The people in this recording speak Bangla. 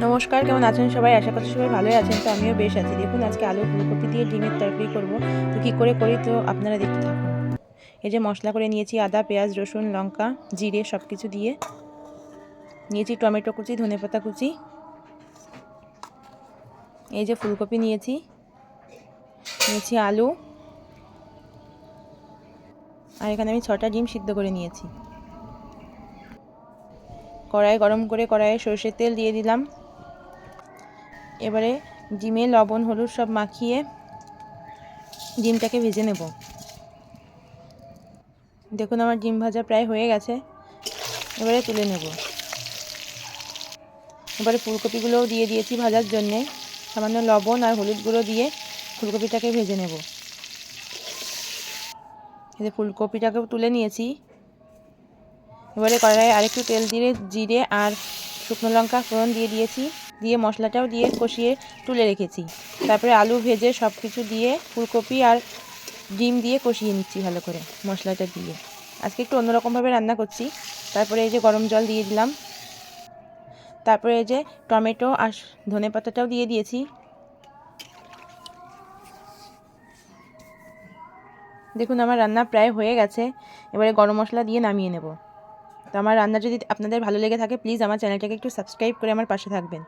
নমস্কার, কেমন আছেন সবাই? আশা করছি সবাই ভালোই আছেন। তো আমিও বেশ আছি। দেখুন আজকে আলু ফুলকপি দিয়ে ডিমের তরকারি করব। তো কী করে করি তো আপনারা দেখতে থাকুন। এই যে মশলা করে নিয়েছি আদা, পেঁয়াজ, রসুন, লঙ্কা, জিরে সব কিছু দিয়ে নিয়েছি। টমেটো কুচি, ধনেপাতা কুচি, এই যে ফুলকপি নিয়েছি আলু, আর এখানে আমি 6টা ডিম সিদ্ধ করে নিয়েছি। কড়াই গরম করে কড়াইয়ে সরষের তেল দিয়ে দিলাম। এবারে ডিমে লবণ হলুদ সব মাখিয়ে ডিমটাকে ভেজে নেব। দেখুন আমার ডিম ভাজা প্রায় হয়ে গেছে, এবারে তুলে নেব। এবারে ফুলকপিগুলোও দিয়ে দিয়েছি ভাজার জন্যে। সামান্য লবণ আর হলুদ গুঁড়ো দিয়ে ফুলকপিটাকে ভেজে নেব। এই ফুলকপিটাকেও তুলে নিয়েছি। এবারে কড়াইয়ে আরেকটু তেল দিয়ে জিরে আর শুকনো লঙ্কা ফোড়ন দিয়ে দিয়েছি, দিয়ে মশলাটাও দিয়ে কষিয়ে তুলে রেখেছি। তারপরে আলু ভেজে সব কিছু দিয়ে ফুলকপি আর ডিম দিয়ে কষিয়ে নিচ্ছি ভালো করে মশলাটা দিয়ে। আজকে একটু অন্যরকমভাবে রান্না করছি। তারপরে এই যে গরম জল দিয়ে দিলাম। তারপরে এই যে টমেটো আর ধনেপাতাটাও দিয়ে দিয়েছি। দেখুন আমার রান্না প্রায় হয়ে গেছে। এবারে গরম মশলা দিয়ে নামিয়ে নেব। তো আমার রান্না যদি আপনাদের ভালো লেগে থাকে প্লিজ আমার চ্যানেলটাকে একটু সাবস্ক্রাইব করে আমার পাশে থাকবেন।